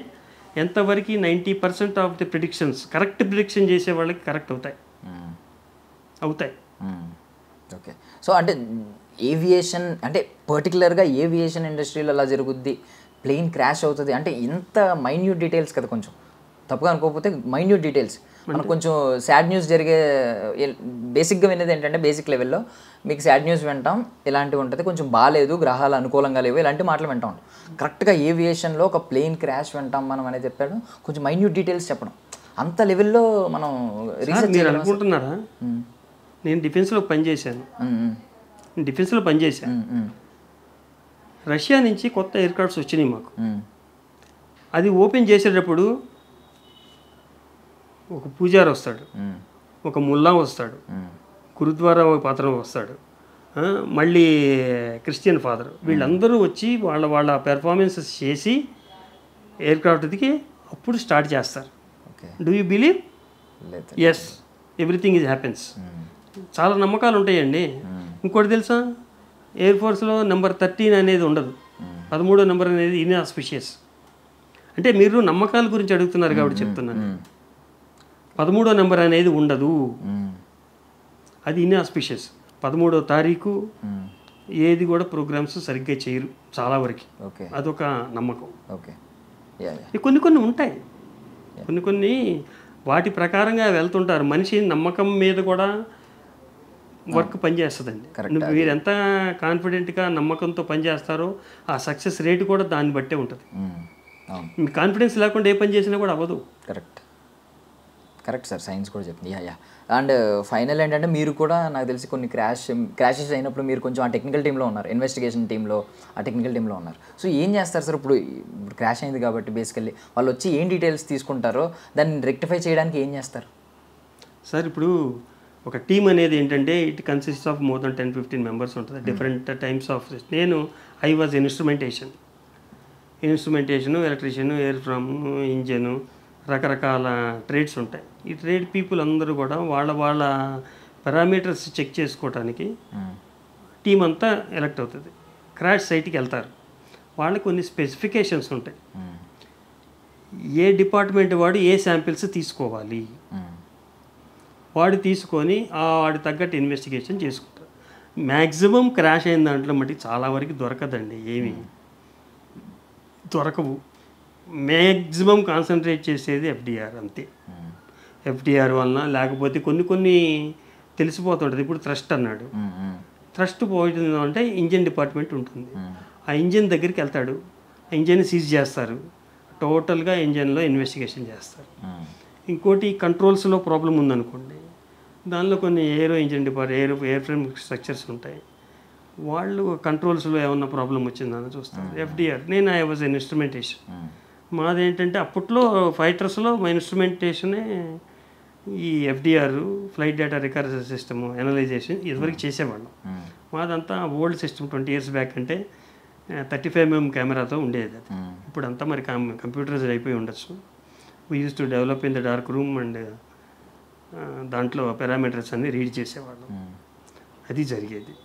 ఎంతవరకు 90% of the predictions correct prediction చేసే వాళ్ళకి కరెక్ట్ అవుతాయి. ఓకే. సో అంటే ఏవియేషన్ అంటే పర్టికులర్గా ఏవియేషన్ ఇండస్ట్రీలో అలా జరుగుద్ది, ప్లేన్ క్రాష్ అవుతుంది అంటే ఇంత మైన్యూట్ డీటెయిల్స్ కదా, కొంచెం తప్పుగా అనుకోకపోతే మైన్యూట్ డీటెయిల్స్. మనకు కొంచెం సాడ్ న్యూస్ జరిగే బేసిక్గా వినేది ఏంటంటే బేసిక్ లెవెల్లో మీకు సాడ్ న్యూస్ వింటాం, ఇలాంటివి ఉంటుంది, కొంచెం బాగాలేదు, గ్రహాలు అనుకూలంగా లేవు, ఇలాంటి మాటలు వింటా ఉంటాం. కరెక్ట్గా ఏవియేషన్లో ఒక ప్లేన్ క్రాష్ వింటాం మనం అనేది చెప్పాడు, కొంచెం మైన్యూట్ డీటెయిల్స్ చెప్పడం, అంత లెవెల్లో మనం రీసెర్చ్ మీరు అనుకుంటున్నారా? నేను డిఫెన్స్లో పనిచేశాను. రష్యా నుంచి కొత్త ఎయిర్ క్రాఫ్ట్స్ వచ్చినాయి మాకు. అది ఓపెన్ చేసేటప్పుడు ఒక పూజారి వస్తాడు, ఒక ముల్లా వస్తాడు, గురుద్వారా పాత్ర వస్తాడు, మళ్ళీ క్రిస్టియన్ ఫాదర్, వీళ్ళందరూ వచ్చి వాళ్ళ పెర్ఫార్మెన్సెస్ చేసి ఎయిర్ క్రాఫ్ట్కి అప్పుడు స్టార్ట్ చేస్తారు. Do you believe? Yes, everything is happens. చాలా నమ్మకాలు ఉంటాయండి. ఇంకోటి తెలుసా, ఎయిర్ ఫోర్స్లో నెంబర్ 13 అనేది ఉండదు, 13వ నెంబర్ అనేది ఇన్ఆస్పిషియస్. అంటే మీరు నమ్మకాల గురించి అడుగుతున్నారు కాబట్టి చెప్తున్నాను. 13వ నెంబర్ అనేది ఉండదు, అది ఇన్ఆస్పిషియస్. 13వ తారీఖు ఏది కూడా ప్రోగ్రామ్స్ సరిగ్గా చేయరు చాలా వరకు, అదొక నమ్మకం. కొన్ని ఉంటాయి, కొన్ని వాటి ప్రకారంగా వెళ్తుంటారు. మనిషి నమ్మకం మీద కూడా వర్క్ పనిచేస్తుందండి. మీరు ఎంత కాన్ఫిడెంట్గా నమ్మకంతో పనిచేస్తారో ఆ సక్సెస్ రేటు కూడా దాన్ని బట్టే ఉంటుంది. మీ కాన్ఫిడెన్స్ లేకుండా ఏ పని చేసినా కూడా అవ్వదు. కరెక్ట్ సార్, సైన్స్ కూడా చెప్తుంది. అండ్ ఫైనల్ ఏంటంటే మీరు కూడా నాకు తెలిసి కొన్ని క్రాషెస్ అయినప్పుడు మీరు కొంచెం ఆ టెక్నికల్ టీంలో ఉన్నారు, ఇన్వెస్టిగేషన్ టీంలో, ఆ టెక్నికల్ టీంలో ఉన్నారు. సో ఏం చేస్తారు సార్ ఇప్పుడు క్రాష్ అయింది కాబట్టి బేసికల్లీ వాళ్ళు వచ్చి ఏం డీటెయిల్స్ తీసుకుంటారో దాన్ని రెక్టిఫై చేయడానికి ఏం చేస్తారు సార్? ఇప్పుడు ఒక టీమ్ అనేది ఏంటంటే it consist of more than 10-15 members ఉంటుంది, different times of. I was instrumentation, electrician, airframe engine, రకరకాల ట్రేడ్స్ ఉంటాయి. ఈ ట్రేడ్ పీపుల్ అందరూ కూడా వాళ్ళ పారామీటర్స్ చెక్ చేసుకోవడానికి టీం అంతా ఎలక్ట్ అవుతుంది. క్రాష్ సైట్కి వెళ్తారు, వాళ్ళకి కొన్ని స్పెసిఫికేషన్స్ ఉంటాయి. ఏ డిపార్ట్మెంట్ వాడు ఏ శాంపిల్స్ తీసుకోవాలి, వాడు తీసుకొని వాడి తగ్గట్టు ఇన్వెస్టిగేషన్ చేసుకుంటారు. మ్యాక్సిమం క్రాష్ అయిన దాంట్లో మట్టి చాలా వరకు దొరకదండి, ఏమీ దొరకవు. మ్యాక్సిమం కాన్సన్ట్రేట్ చేసేది ఎఫ్డిఆర్, అంతే. ఎఫ్డిఆర్ వలన లేకపోతే కొన్ని తెలిసిపోతుంటుంది. ఇప్పుడు థ్రస్ట్ అన్నాడు, థ్రస్ట్ పోయింది అంటే ఇంజిన్ డిపార్ట్మెంట్ ఉంటుంది, ఆ ఇంజిన్ దగ్గరికి వెళ్తాడు, ఇంజిన్ సీజ్ చేస్తారు, టోటల్గా ఇంజిన్లో ఇన్వెస్టిగేషన్ చేస్తారు. ఇంకోటి కంట్రోల్స్లో ప్రాబ్లం ఉందనుకోండి, దానిలో కొన్ని ఎయిర్ ఫ్రేమ్ స్ట్రక్చర్స్ ఉంటాయి, వాళ్ళు కంట్రోల్స్లో ఏమన్నా ప్రాబ్లం వచ్చిందని చూస్తారు. FDR, I was instrumentation. మాదేంటంటే అప్పట్లో ఫైటర్స్లో మా ఇన్స్ట్రుమెంటేషనే ఈ FDR, flight data record system analysation ఇదివరకు చేసేవాళ్ళం. మాదంతా ఓల్డ్ సిస్టమ్, 20 years బ్యాక్ అంటే 35mm కెమెరాతో ఉండేది. అది ఇప్పుడు అంతా మరి కంప్యూటరైజ్ అయిపోయి ఉండొచ్చు. We use to develop in the dark room and దాంట్లో పారామీటర్స్ అన్ని రీడ్ చేసేవాళ్ళం, అది జరిగేది.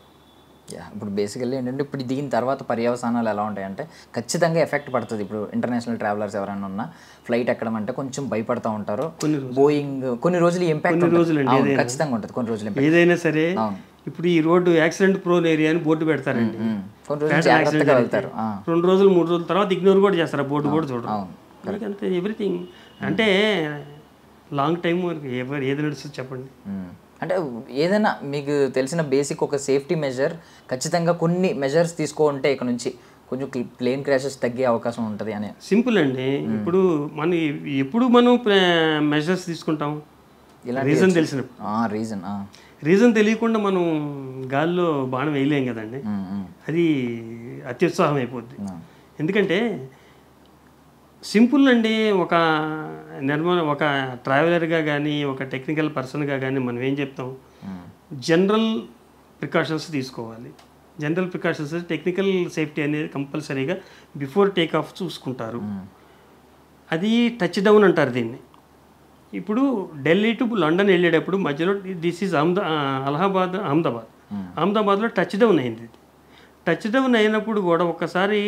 ఇప్పుడు బేసికల్లీ ఏంటంటే ఇప్పుడు దీని తర్వాత పర్యవసానాలు ఎలా ఉంటాయంటే ఖచ్చితంగా ఎఫెక్ట్ పడుతుంది. ఇప్పుడు ఇంటర్నేషనల్ ట్రావెలర్స్ ఎవరైనా ఉన్నా ఫ్లైట్ ఎక్కడం అంటే కొంచెం భయపడుతూ ఉంటారు. బోయింగ్ కొన్ని రోజులు ఇంపాక్ట్ ఖచ్చితంగా ఉంటుంది, కొన్ని రోజులు ఏదైనా సరే. ఇప్పుడు ఈ రోడ్డు యాక్సిడెంట్ ప్రోన్ ఏరియా అని బోర్డు పెడతారండి, కొన్ని రోజులు జాగ్రత్తగా వెళ్తారు. 2 రోజులు 3 రోజుల తర్వాత ఇగ్నోర్ కూడా చేస్తారు, ఆ బోర్డు కూడా చూడరు. అంతే, ఎవ్రీథింగ్ అంటే లాంగ్ టైం ఏది నడుస్తుంది చెప్పండి. అంటే ఏదైనా మీకు తెలిసిన బేసిక్ ఒక సేఫ్టీ మెజర్ ఖచ్చితంగా కొన్ని మెజర్స్ తీసుకుంటే ఇక నుంచి కొంచెం ప్లేన్ క్రాషెస్ తగ్గే అవకాశం ఉంటుంది అని. సింపుల్ అండి. ఇప్పుడు ఎప్పుడు మనం మెజర్స్ తీసుకుంటాం, రీజన్ తెలిసినప్పుడు. రీజన్ తెలియకుండా మనం గాల్లో బాణం వేయలేం కదండి, అది అత్యుత్సాహం అయిపోద్ది. ఎందుకంటే సింపుల్ అండి. ఒక ట్రావెలర్గా కానీ ఒక టెక్నికల్ పర్సన్గా కానీ మనం ఏం చెప్తాం, జనరల్ ప్రికాషన్స్ తీసుకోవాలి. జనరల్ ప్రికాషన్స్, టెక్నికల్ సేఫ్టీ అనేది కంపల్సరీగా బిఫోర్ టేక్ ఆఫ్ చూసుకుంటారు. అది టచ్ డౌన్ అంటారు దీన్ని. ఇప్పుడు ఢిల్లీ టు లండన్ వెళ్ళేటప్పుడు మధ్యలో దిస్ ఈజ్ అహ్మదాబాద్లో టచ్ డౌన్ అయింది. టచ్ డౌన్ అయినప్పుడు కూడా ఒక్కసారి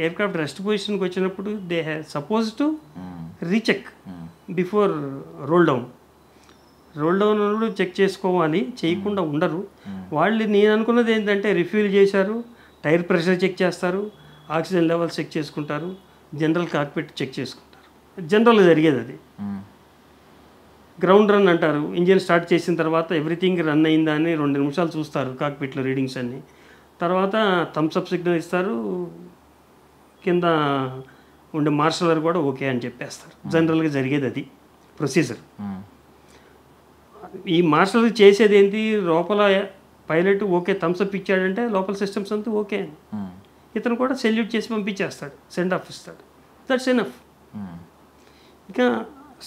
ఎయిర్క్రాఫ్ట్ రెస్ట్ పొజిషన్కి వచ్చినప్పుడు they have suppose to recheck before roll down check చేసుకోవాలి, చేయకుండా ఉండరు వాళ్ళు. నేను అనుకున్నది ఏంటంటే రిఫ్యూల్ చేశారు, టైర్ ప్రెషర్ చెక్ చేస్తారు, ఆక్సిజన్ లెవెల్స్ చెక్ చేసుకుంటారు, జనరల్ కాక్పిట్ చెక్ చేసుకుంటారు. జనరల్గా జరిగేది అది. గ్రౌండ్ రన్ అంటారు, ఇంజిన్ స్టార్ట్ చేసిన తర్వాత ఎవ్రీథింగ్ రన్ అయిందా అని 2 నిమిషాలు చూస్తారు కాక్పిట్లో రీడింగ్స్ అన్నీ. తర్వాత థమ్స్అప్ సిగ్నల్ ఇస్తారు, కింద ఉండే మార్షలర్ కూడా ఓకే అని చెప్పేస్తారు. జనరల్గా జరిగేది అది ప్రొసీజర్. ఈ మార్షల్ చేసేది ఏంటి, లోపల పైలట్ ఓకే థమ్స్అప్ ఇచ్చాడంటే లోపల సిస్టమ్స్ అంతా ఓకే అని ఇతను కూడా సెల్యూట్ చేసి పంపించేస్తాడు, సెండ్ ఆఫ్ ఇస్తాడు. That's enough. ఇంకా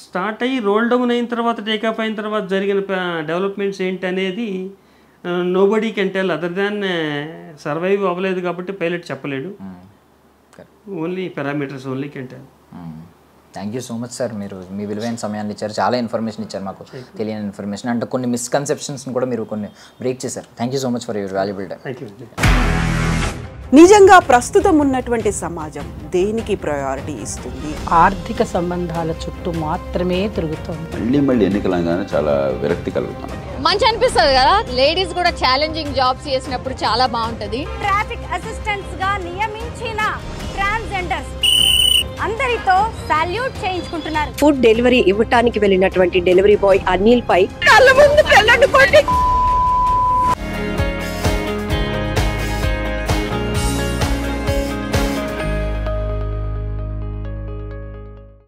స్టార్ట్ అయ్యి రోల్ డౌన్ అయిన తర్వాత, టేకాఫ్ అయిన తర్వాత జరిగిన డెవలప్మెంట్స్ ఏంటి అనేది nobody can tell other than survive అవ్వలేదు కాబట్టి పైలట్ చెప్పలేడు. Only parameters only can tell. Thank you so much sir, మీరు మీ విలువైన సమయాన్ని ఇచ్చారు, చాలా ఇన్ఫర్మేషన్ ఇచ్చారు మాకు, తెలియని ఇన్ఫర్మేషన్. అంటే కొన్ని మిస్కన్సెప్షన్స్ని కూడా మీరు కొన్ని బ్రేక్ చేశారు. Thank you so much for your valuable time. Thank you. నిజంగా ప్రస్తుతం ఉన్నటువంటి సమాజం దేనికి ప్రయారిటీ ఇస్తుంది? ఆర్థిక సంబంధాల చుట్టూ మాత్రమే తిరుగుతోంది. మళ్ళీ ఎన్నికలంగానే చాలా విరక్తి కలుగుతాను. మంచి అనిపిస్తుంది కదా, లేడీస్ కూడా ఛాలెంజింగ్ జాబ్స్ చేసినప్పుడు చాలా బాగుంటది. ట్రాఫిక్ అసిస్టెంట్స్ గా నియమించిన ట్రాన్స్జెండర్స్ అందరితో సాల్యూట్ చేయించుకుంటున్నారు. ఫుడ్ డెలివరీ ఇవ్వటానికి వెళ్ళినటువంటి డెలివరీ బాయ్ అనిల్ పై కళ్ళ ముందు